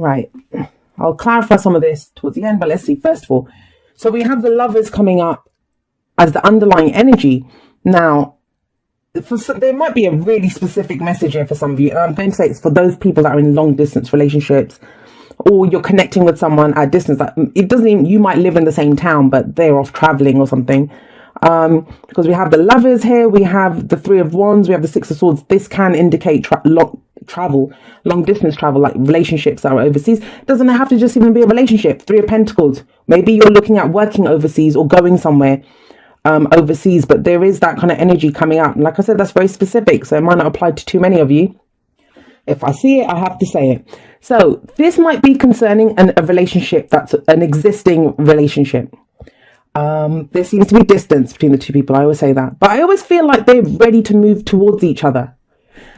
Right. I'll clarify some of this towards the end, but let's see. First of all, so we have the Lovers coming up as the underlying energy. Now, there might be a really specific message here for some of you. And I'm going to say it's for those people that are in long distance relationships, or you're connecting with someone at distance. That it doesn't even, you might live in the same town, but they're off traveling or something. Because we have the Lovers here, we have the Three of Wands, we have the Six of Swords. This can indicate long distance travel, like relationships that are overseas. It doesn't have to just even be a relationship. Three of Pentacles. Maybe you're looking at working overseas or going somewhere overseas, but there is that kind of energy coming out. And like I said, that's very specific, so it might not apply to too many of you. If I see it, I have to say it. So this might be concerning a relationship that's an existing relationship. There seems to be distance between the two people. I always say that, but I always feel like they're ready to move towards each other.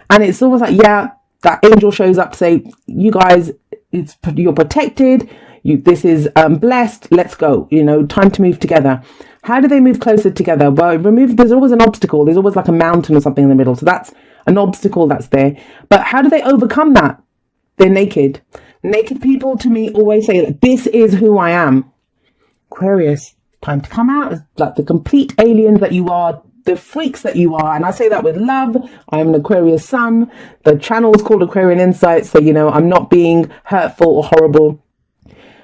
And it's almost like, yeah, that angel shows up to say, you guys, you're protected. This is blessed. Let's go. Time to move together. How do they move closer together? Well, there's always an obstacle. There's always like a mountain or something in the middle. So that's an obstacle that's there. But how do they overcome that? They're naked. Naked people, to me, always say that this is who I am. Aquarius, time to come out as like the complete aliens that you are, the freaks that you are. And I say that with love. I'm an Aquarius sun. The channel is called Aquarian Insights. So, I'm not being hurtful or horrible.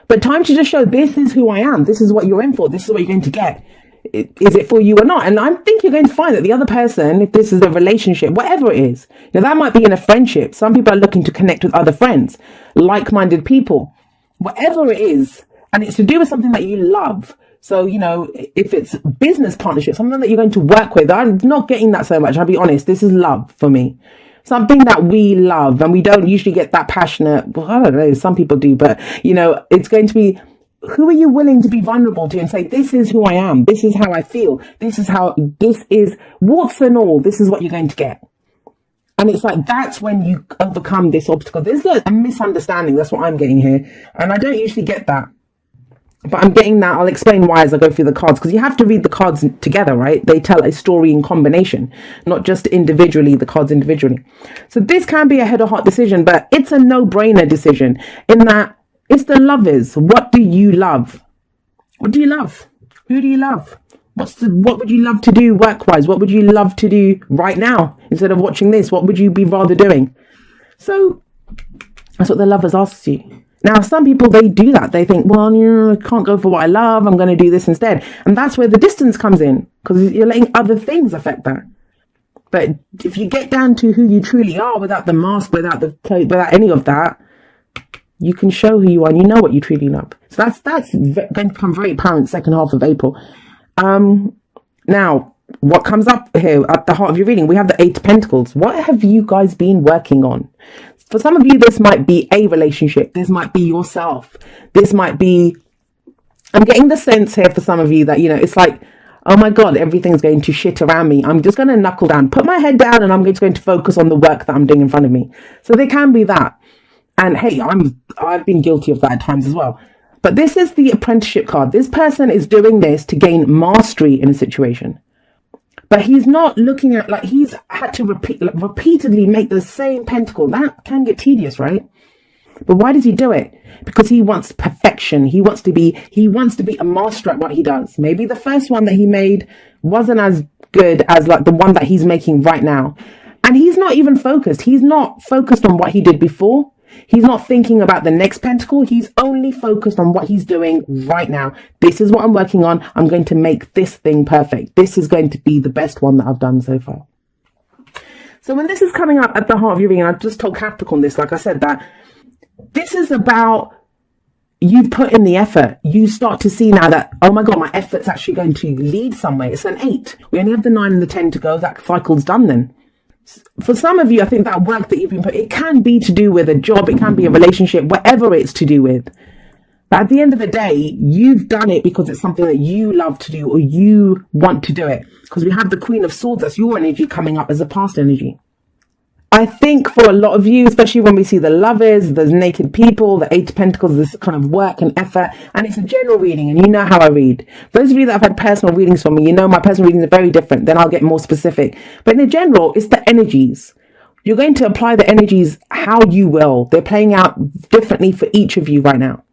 But time to just show this is who I am. This is what you're in for. This is what you're going to get. Is it for you or not? And I think you're going to find that the other person, if this is a relationship, whatever it is, that might be in a friendship. Some people are looking to connect with other friends, like-minded people, whatever it is. And it's to do with something that you love. So, if it's business partnership, something that you're going to work with, I'm not getting that so much. I'll be honest. This is love for me. Something that we love, and we don't usually get that passionate. Well, I don't know. Some people do, but it's going to be, who are you willing to be vulnerable to and say, this is who I am. This is how I feel. This is warts and all. This is what you're going to get. And it's like, that's when you overcome this obstacle. There's a misunderstanding. That's what I'm getting here. And I don't usually get that. But I'm getting that. I'll explain why as I go through the cards, because you have to read the cards together, right? They tell a story in combination, not just individually, the cards individually. So this can be a head or heart decision, but it's a no-brainer decision in that it's the Lovers. What do you love? What do you love? Who do you love? What would you love to do work-wise? What would you love to do right now instead of watching this? What would you be rather doing? So that's what the Lovers asks you. Now, some people, they do that. They think, well, I can't go for what I love. I'm going to do this instead. And that's where the distance comes in, because you're letting other things affect that. But if you get down to who you truly are without the mask, without the clothes, without any of that, you can show who you are and you know what you truly love. So that's going to become very apparent second half of April. Now, what comes up here at the heart of your reading, we have the Eight of Pentacles. What have you guys been working on? For some of you, this might be a relationship. This might be yourself. This might be, I'm getting the sense here for some of you that, it's like, oh my God, everything's going to shit around me. I'm just going to knuckle down, put my head down, and I'm just going to focus on the work that I'm doing in front of me. So there can be that. And hey, I've been guilty of that at times as well. But this is the apprenticeship card. This person is doing this to gain mastery in a situation. But he's not looking at, like, he's had to repeatedly make the same pentacle. That can get tedious, right? But why does he do it? Because he wants perfection. He wants to be a master at what he does. Maybe the first one that he made wasn't as good as like the one that he's making right now. And he's not even focused. He's not focused on what he did before. He's not thinking about the next pentacle. He's only focused on what he's doing right now. This is what I'm working on. I'm going to make this thing perfect. This is going to be the best one that I've done so far. So when this is coming up at the heart of your reading, I've just told Capricorn this, like I said, that this is about you put in the effort. You start to see now that, oh my God, my effort's actually going to lead somewhere. It's an 8. We only have the 9 and the 10 to go. That cycle's done then. For some of you, I think that work that you've been putting, it can be to do with a job, it can be a relationship, whatever it's to do with. But at the end of the day, you've done it because it's something that you love to do or you want to do it. Because we have the Queen of Swords, that's your energy coming up as a past energy. I think for a lot of you, especially when we see the Lovers, the naked people, the Eight of Pentacles, this kind of work and effort, and it's a general reading, and you know how I read. Those of you that have had personal readings from me, you know my personal readings are very different. Then I'll get more specific. But in the general, it's the energies. You're going to apply the energies how you will. They're playing out differently for each of you right now.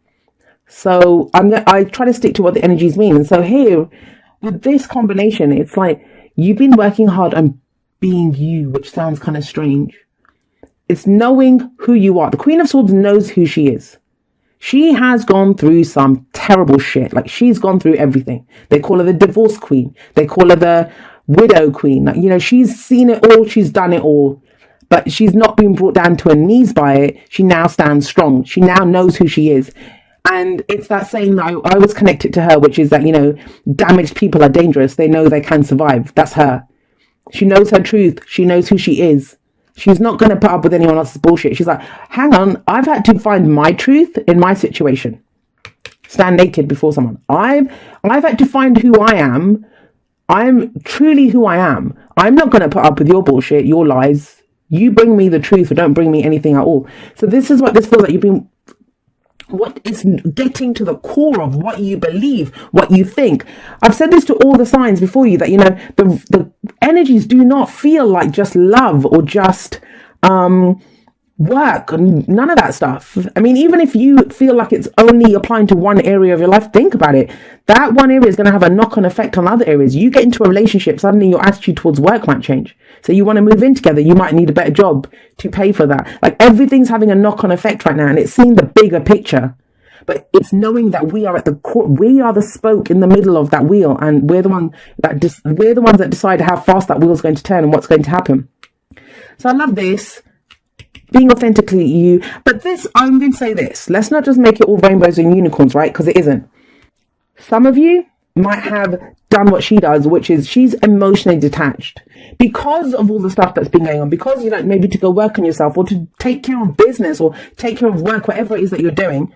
So I try to stick to what the energies mean. And so here, with this combination, it's like you've been working hard on being you, which sounds kind of strange. It's knowing who you are. The Queen of Swords knows who she is. She has gone through some terrible shit. Like, she's gone through everything. They call her the divorce queen. They call her the widow queen. Like, you know, she's seen it all. She's done it all. But she's not been brought down to her knees by it. She now stands strong. She now knows who she is. And it's that saying that I always connect it to her, which is that, you know, damaged people are dangerous. They know they can survive. That's her. She knows her truth. She knows who she is. She's not going to put up with anyone else's bullshit. She's like, hang on, I've had to find my truth in my situation. Stand naked before someone. I've had to find who I am. I'm truly who I am. I'm not going to put up with your bullshit, your lies. You bring me the truth or don't bring me anything at all. So this is what this feels like. You've been, what is getting to the core of what you believe, what you think. I've said this to all the signs before you that, you know, the energies do not feel like just love or just work and none of that stuff. I mean, even if you feel like it's only applying to one area of your life, think about it. That one area is going to have a knock-on effect on other areas. You get into a relationship, suddenly your attitude towards work might change. So you want to move in together, you might need a better job to pay for that. Like, everything's having a knock-on effect right now, and it's seeing the bigger picture. But it's knowing that we are at the core, we are the spoke in the middle of that wheel, and we're the ones that decide how fast that wheel is going to turn and what's going to happen. So I love this. Being authentically you. But this, I'm going to say this. Let's not just make it all rainbows and unicorns, right? Because it isn't. Some of you might have done what she does, which is she's emotionally detached because of all the stuff that's been going on, because you know, maybe to go work on yourself or to take care of business or take care of work, whatever it is that you're doing,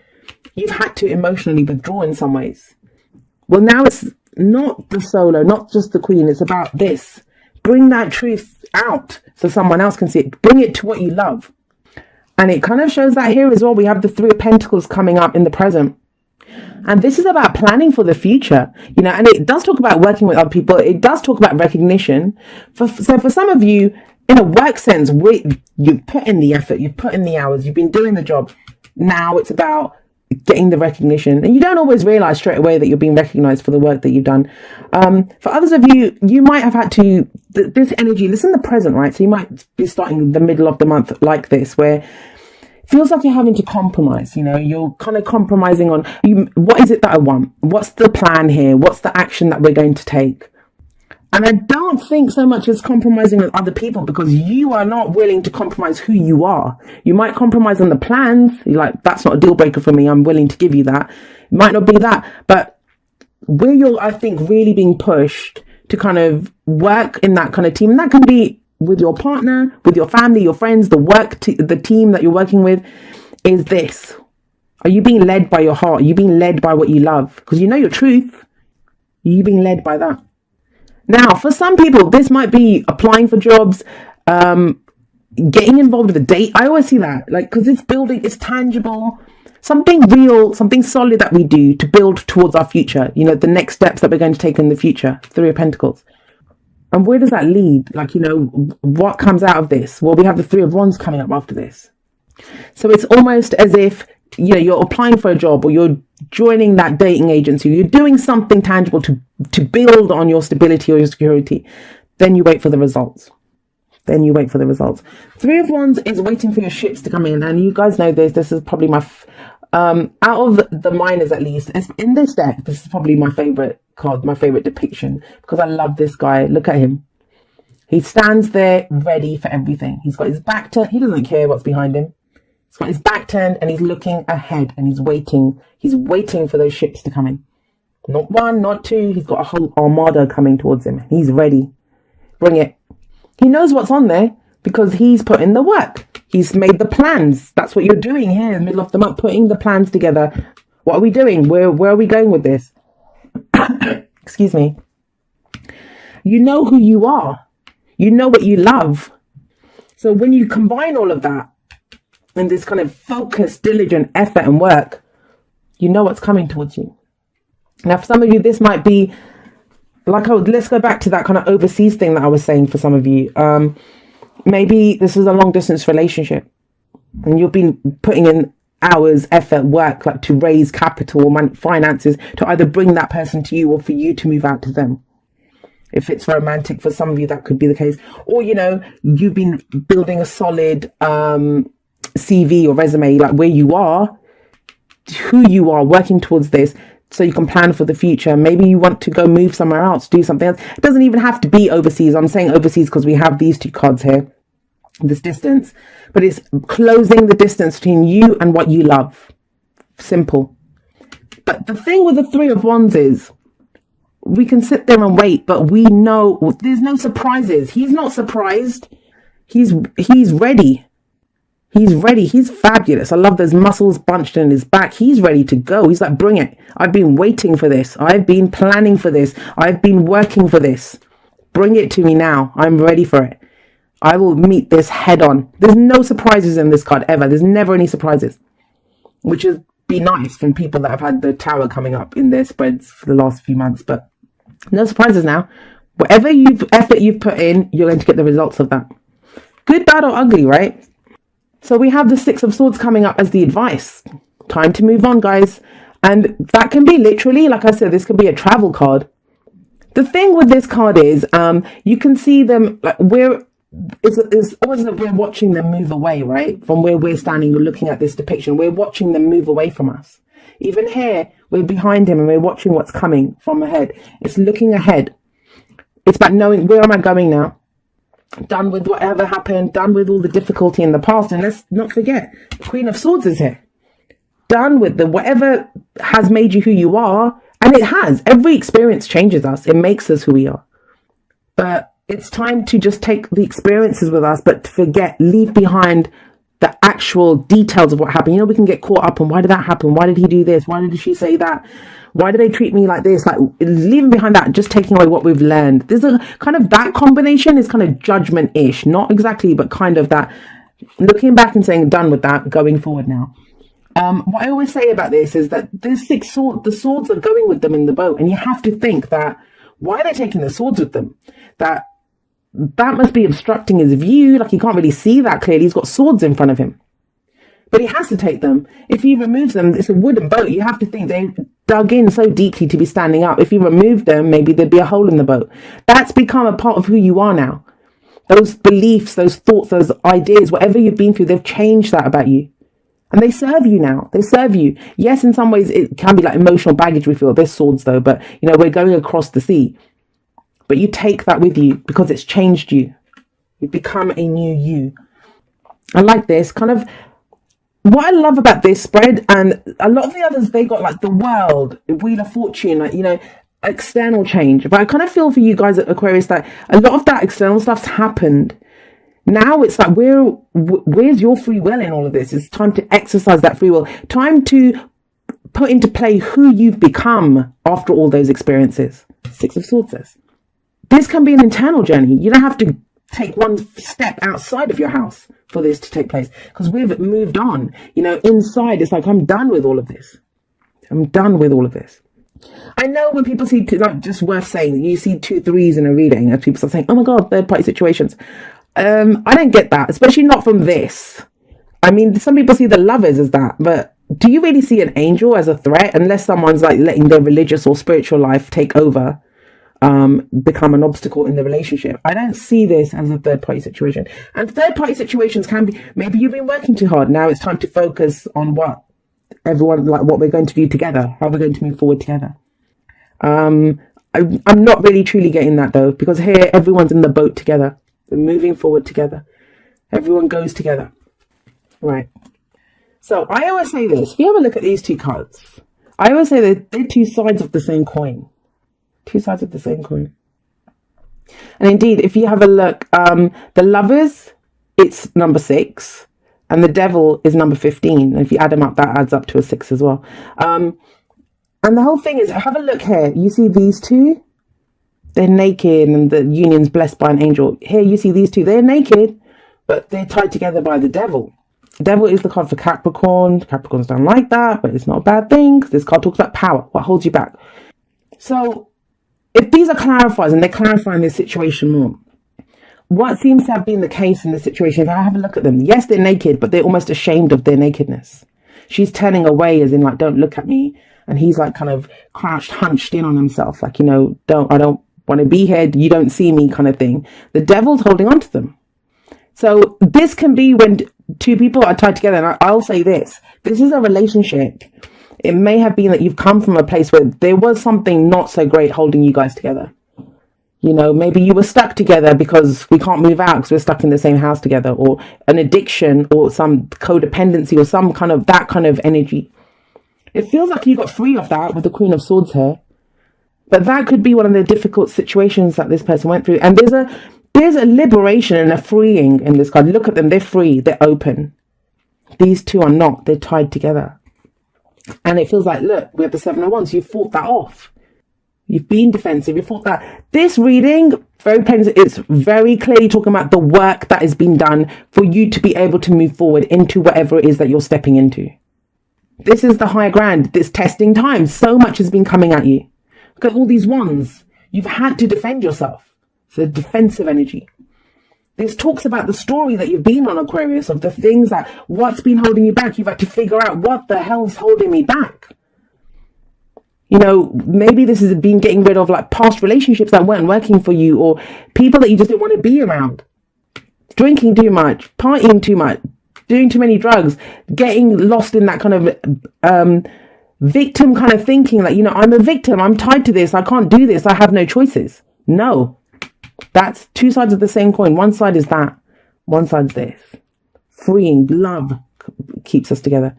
you've had to emotionally withdraw in some ways. Well, now it's not the solo, not just the queen. It's about this. Bring that truth out so someone else can see it. Bring it to what you love. And it kind of shows that here as well. We have the Three of Pentacles coming up in the present. And this is about planning for the future, you know, and it does talk about working with other people. It does talk about recognition. So for some of you, in a work sense, you put in the effort, you've put in the hours, you've been doing the job. Now it's about getting the recognition. And you don't always realize straight away that you're being recognized for the work that you've done. For others of you, you might have had to, this energy, this is in the present, right? So you might be starting the middle of the month like this, where feels like you're having to compromise, you know, you're kind of compromising on what is it that I want? What's the plan here? What's the action that we're going to take? And I don't think so much as compromising with other people, because you are not willing to compromise who you are. You might compromise on the plans. You're like, that's not a deal breaker for me. I'm willing to give you that. It might not be that, but where you're, I think, really being pushed to kind of work in that kind of team, and that can be with your partner, with your family, your friends, the team that you're working with, is this. Are you being led by your heart? Are you being led by what you love? Because you know your truth. Are you being led by that? Now, for some people, this might be applying for jobs, getting involved with a date. I always see that, like, because it's building, it's tangible, something real, something solid that we do to build towards our future. You know, the next steps that we're going to take in the future. Three of Pentacles. And where does that lead? Like, you know, what comes out of this? Well, we have the Three of Wands coming up after this. So it's almost as if, you know, you're applying for a job, or you're joining that dating agency. You're doing something tangible to build on your stability or your security. Then you wait for the results. Three of Wands is waiting for your ships to come in. And you guys know this. This is probably my, out of the minors at least, in this deck, this is probably my favorite card, my favorite depiction, because I love this guy. Look at him. He stands there ready for everything. He's got his back turned. He doesn't care what's behind him. He's got his back turned and he's looking ahead and he's waiting. He's waiting for those ships to come in. Not one, not two. He's got a whole armada coming towards him. He's ready. Bring it. He knows what's on there because he's put in the work. He's made the plans. That's what you're doing here in the middle of the month, putting the plans together. What are we doing? Where are we going with this? Excuse me. You know who you are. You know what you love. So when you combine all of that and this kind of focused, diligent effort and work, you know what's coming towards you. Now, for some of you, this might be like, let's go back to that kind of overseas thing that I was saying for some of you. Maybe this is a long distance relationship and you've been putting in hours, effort, work, like to raise capital, finances to either bring that person to you or for you to move out to them. If it's romantic, for some of you, that could be the case. Or, you know, you've been building a solid CV or resume, like where you are, who you are, working towards this so you can plan for the future. Maybe you want to go move somewhere else, do something else. It doesn't even have to be overseas. I'm saying overseas because we have these two cards here, this distance, but it's closing the distance between you and what you love. Simple. But the thing with the Three of Wands is we can sit there and wait, but we know there's no surprises. He's not surprised. He's ready. He's ready. He's fabulous. I love those muscles bunched in his back. He's ready to go. He's like, bring it. I've been waiting for this. I've been planning for this. I've been working for this. Bring it to me now. I'm ready for it. I will meet this head on. There's no surprises in this card ever. There's never any surprises, which would be nice from people that have had the Tower coming up in their spreads for the last few months. But no surprises now. Whatever effort you've put in, you're going to get the results of that. Good, bad, or ugly, right? So we have the Six of Swords coming up as the advice. Time to move on, guys. And that can be literally, like I said, this could be a travel card. The thing with this card is, you can see them, like it's almost like we're watching them move away, right? From where we're standing, we're looking at this depiction. We're watching them move away from us. Even here, we're behind him and we're watching what's coming from ahead. It's looking ahead. It's about knowing, where am I going now? Done with whatever happened, done with all the difficulty in the past. And let's not forget, the Queen of Swords is here. Done with the whatever has made you who you are. And it has. Every experience changes us. It makes us who we are. But it's time to just take the experiences with us, but to forget, leave behind the actual details of what happened. You know, we can get caught up on, why did that happen? Why did he do this? Why did she say that? Why do they treat me like this? Like, leaving behind that, just taking away what we've learned. There's a kind of, that combination is kind of judgment-ish. Not exactly, but kind of that, looking back and saying, done with that, going forward now. What I always say about this is that there's the swords are going with them in the boat. And you have to think that, why are they taking the swords with them? That must be obstructing his view. Like, he can't really see that clearly. He's got swords in front of him. But he has to take them. If he removes them, it's a wooden boat. You have to think they dug in so deeply to be standing up. If he removed them, maybe there'd be a hole in the boat. That's become a part of who you are now. Those beliefs, those thoughts, those ideas, whatever you've been through, they've changed that about you. And they serve you now. They serve you. Yes, in some ways, it can be like emotional baggage, we feel. They're swords, though. But, you know, we're going across the sea. But you take that with you because it's changed you. You've become a new you. I like this. Kind of what I love about this spread, and a lot of the others, they got like the World, Wheel of Fortune, like, you know, external change. But I kind of feel for you guys at Aquarius that a lot of that external stuff's happened. Now it's like, where's your free will in all of this? It's time to exercise that free will. Time to put into play who you've become after all those experiences. Six of Swords says. This can be an internal journey. You don't have to take one step outside of your house for this to take place, because we've moved on. You know, inside, it's like, I'm done with all of this. I'm done with all of this. I know when people see, like, just worth saying, you see 2 3s in a reading, and people start saying, oh my God, third party situations. I don't get that, especially not from this. I mean, some people see the Lovers as that, but do you really see an angel as a threat, unless someone's like letting their religious or spiritual life take over, become an obstacle in the relationship? I don't see this as a third party situation. And third party situations can be, maybe you've been working too hard. Now it's time to focus on what we're going to do together, how we're going to move forward together. I'm not really truly getting that though, because here everyone's in the boat together. They're moving forward together. Everyone goes together. Right. So I always say this. If you have a look at these two cards, I always say that they're two sides of the same coin. Two sides of the same coin. And indeed, if you have a look, the Lovers, it's number 6. And the Devil is number 15. And if you add them up, that adds up to a 6 as well. And the whole thing is, have a look here. You see these two? They're naked and the union's blessed by an angel. Here you see these two. They're naked, but they're tied together by the Devil. The Devil is the card for Capricorn. Capricorns don't like that, but it's not a bad thing, because this card talks about power. What holds you back? So if these are clarifiers and they're clarifying this situation more, what seems to have been the case in this situation, if I have a look at them, yes, they're naked, but they're almost ashamed of their nakedness. She's turning away, as in like, don't look at me. And he's like kind of crouched, hunched in on himself. Like, I don't want to be here. You don't see me kind of thing. The devil's holding on to them. So this can be when two people are tied together. And I'll say this is a relationship. It may have been that you've come from a place where there was something not so great holding you guys together. Maybe you were stuck together because we can't move out because we're stuck in the same house together, or an addiction or some codependency or some kind of that kind of energy. It feels like you got free of that with the Queen of Swords here. But that could be one of the difficult situations that this person went through. And there's a liberation and a freeing in this card. Look at them. They're free. They're open. These two are not. They're tied together. And it feels like, look, we have the Seven of Wands. You fought that off. You've been defensive. You fought that. This reading, very plain, it's very clearly talking about the work that has been done for you to be able to move forward into whatever it is that you're stepping into. This is the higher ground. This testing time. So much has been coming at you. Look at all these wands. You've had to defend yourself. It's a defensive energy. This talks about the story that you've been on, Aquarius, of the things that, what's been holding you back. You've had to figure out what the hell's holding me back. Maybe this has been getting rid of like past relationships that weren't working for you, or people that you just didn't want to be around. Drinking too much, partying too much, doing too many drugs, getting lost in that kind of victim kind of thinking that, I'm a victim, I'm tied to this, I can't do this, I have no choices. No, that's two sides of the same coin. One side is that, one side's this. Freeing, love keeps us together.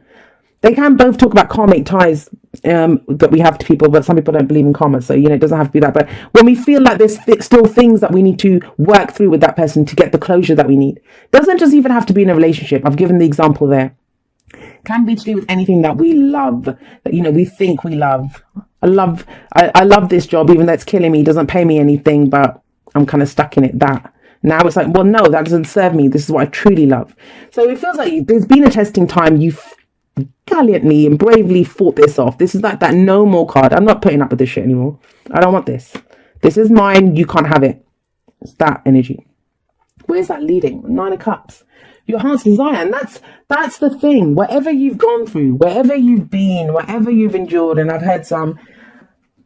They can both talk about karmic ties that we have to people, but some people don't believe in karma, so it doesn't have to be that. But when we feel like there's still things that we need to work through with that person to get the closure that we need, doesn't just even have to be in a relationship. I've given the example there. Can be to do with anything that we love, that we think we love. I love this job, even though it's killing me, doesn't pay me anything, but I'm kind of stuck in it. That now it's like, well, no, that doesn't serve me. This is what I truly love. So it feels like there's been a testing time. You've gallantly and bravely fought this off. This is like that no more card. I'm not putting up with this shit anymore. I don't want this. This is mine. You can't have it. It's that energy. Where's that leading? 9 of Cups. Your heart's desire. And that's the thing. Whatever you've gone through, wherever you've been, whatever you've endured, and I've heard some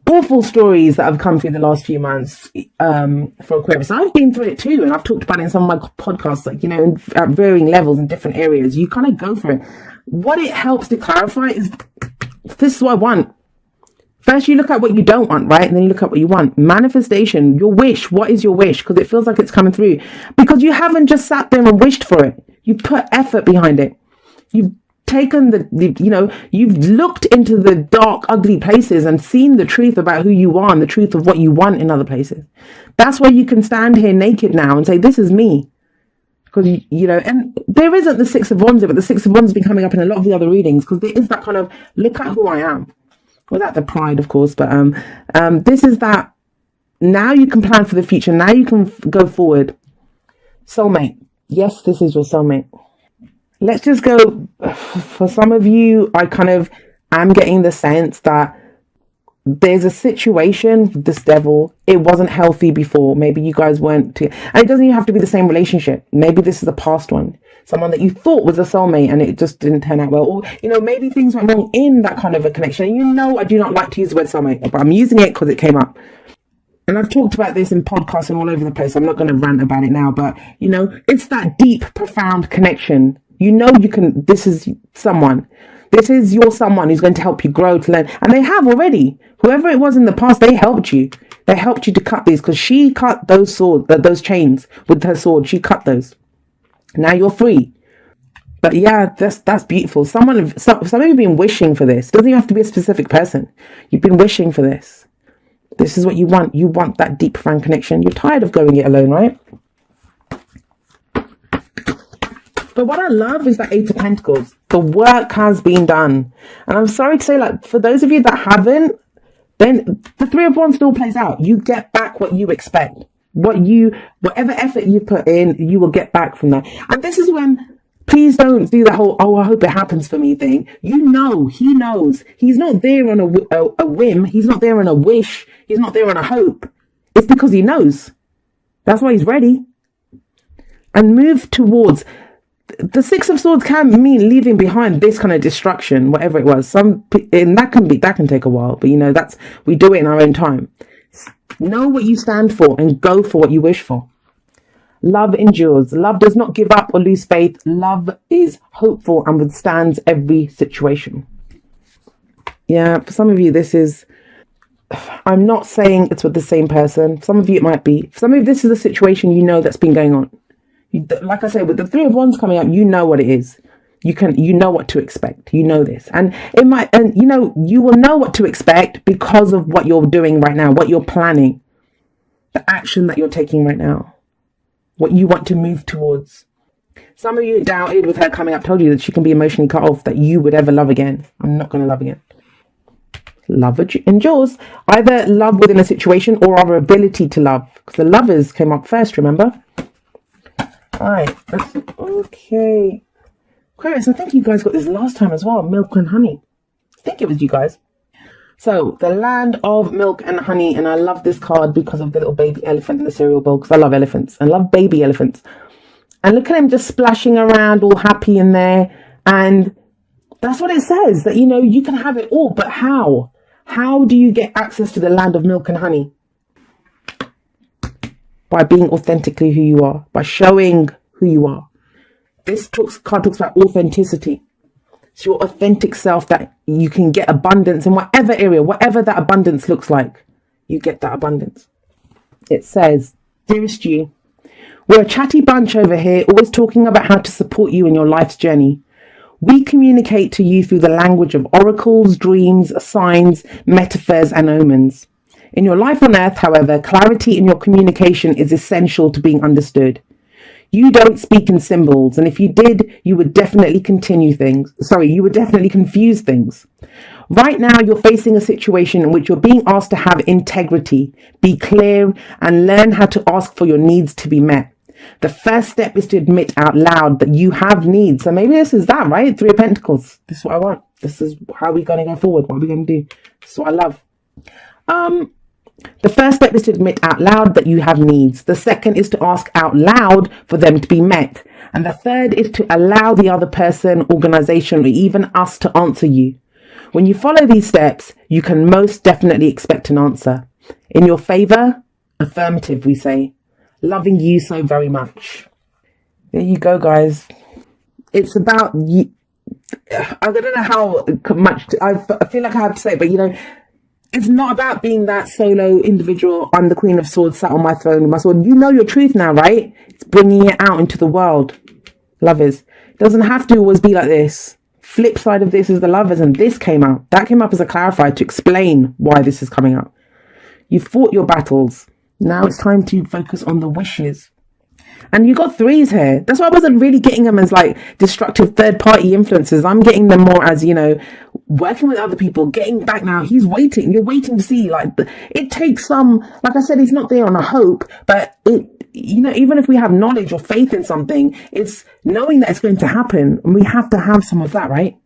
awful stories that have come through the last few months for Aquarius. I've been through it too, and I've talked about it in some of my podcasts, like, at varying levels in different areas. You kind of go through it. What it helps to clarify is, this is what I want. First, you look at what you don't want, right? And then you look at what you want. Manifestation, your wish. What is your wish? Because it feels like it's coming through. Because you haven't just sat there and wished for it. You put effort behind it. You've taken you've looked into the dark, ugly places and seen the truth about who you are and the truth of what you want in other places. That's why you can stand here naked now and say, this is me. Because, and there isn't the Six of Wands, but the Six of Wands has been coming up in a lot of the other readings, because there is that kind of, look at who I am. Without the pride, of course, but this is that, now you can plan for the future. Now you can go forward. Soulmate. Yes, this is your soulmate. Let's just go, for some of you, I kind of am getting the sense that there's a situation with this devil. It wasn't healthy before. Maybe you guys weren't and it doesn't even have to be the same relationship. Maybe this is a past one. Someone that you thought was a soulmate and it just didn't turn out well. Or, maybe things went wrong in that kind of a connection. I do not like to use the word soulmate, but I'm using it because it came up. And I've talked about this in podcasts and all over the place. I'm not going to rant about it now, but, it's that deep, profound connection. This is someone. This is your someone who's going to help you grow, to learn. And they have already. Whoever it was in the past, they helped you. They helped you to cut these, because she cut those chains with her sword. She cut those. Now you're free. But yeah, that's beautiful. Some of you have been wishing for this. It doesn't even have to be a specific person. You've been wishing for this. This is what you want. You want that deep, profound connection. You're tired of going it alone, right? But what I love is that 8 of Pentacles. The work has been done. And I'm sorry to say, like, for those of you that haven't, then the 3 of Wands still plays out. You get back what you expect. Whatever effort you put in, you will get back from that. And this is when, please don't do that whole, I hope it happens for me thing. He knows. He's not there on a whim. He's not there on a wish. He's not there on a hope. It's because he knows. That's why he's ready. and move towards. The Six of Swords can mean leaving behind this kind of destruction, whatever it was. And that can take a while, but you know, we do it in our own time. Know what you stand for and go for what you wish for. Love endures. Love does not give up or lose faith. Love is hopeful and withstands every situation. Yeah, for some of you, I'm not saying it's with the same person. Some of you, it might be. For some of you, this is a situation you know that's been going on. Like I say, with the Three of Wands coming up, you know what it is. You know what to expect. You know this. And you will know what to expect because of what you're doing right now, what you're planning, the action that you're taking right now, what you want to move towards. Some of you doubted with her coming up, told you that she can be emotionally cut off, that you would ever love again. I'm not going to love again. Love endures. Either love within a situation or our ability to love. Because the Lovers came up first, remember? All right. Okay. Aquarius, I think you guys got this last time as well. Milk and honey. I think it was you guys. So, the land of milk and honey. And I love this card because of the little baby elephant in the cereal bowl. Because I love elephants. I love baby elephants. And look at him just splashing around, all happy in there. And that's what it says. That, you know, you can have it all. But how? How do you get access to the land of milk and honey? By being authentically who you are. By showing who you are. This card talks about authenticity. It's your authentic self that you can get abundance in whatever area, whatever that abundance looks like. You get that abundance. It says, dearest you, we're a chatty bunch over here, always talking about how to support you in your life's journey. We communicate to you through the language of oracles, dreams, signs, metaphors, and omens. In your life on earth, however, clarity in your communication is essential to being understood. You don't speak in symbols, and if you did, you would definitely confuse things. Right now, you're facing a situation in which you're being asked to have integrity, be clear, and learn how to ask for your needs to be met. The first step is to admit out loud that you have needs. So maybe this is that, right? Three of Pentacles. This is what I want. This is how we're going to go forward. What are we going to do? This is what I love. The first step is to admit out loud that you have needs. The second is to ask out loud for them to be met. And the third is to allow the other person, organization, or even us to answer you. When you follow these steps, you can most definitely expect an answer. In your favor, affirmative, we say. Loving you so very much. There you go, guys. It's about you. I don't know how much I feel like I have to say, but you know, it's not about being that solo individual. I'm the Queen of Swords sat on my throne with my sword. You know your truth now, right? It's bringing it out into the world. Lovers. It doesn't have to always be like this. Flip side of this is the Lovers, and this came out. That came up as a clarifier to explain why this is coming up. You've fought your battles. Now it's time to focus on the wishes. And you got threes here. That's why I wasn't really getting them as like destructive third-party influences. I'm getting them more as, you know, working with other people, getting back now. He's waiting. You're waiting to see. Like, it takes some, like I said, he's not there on a hope, but it, you know, even if we have knowledge or faith in something, it's knowing that it's going to happen. And we have to have some of that, right?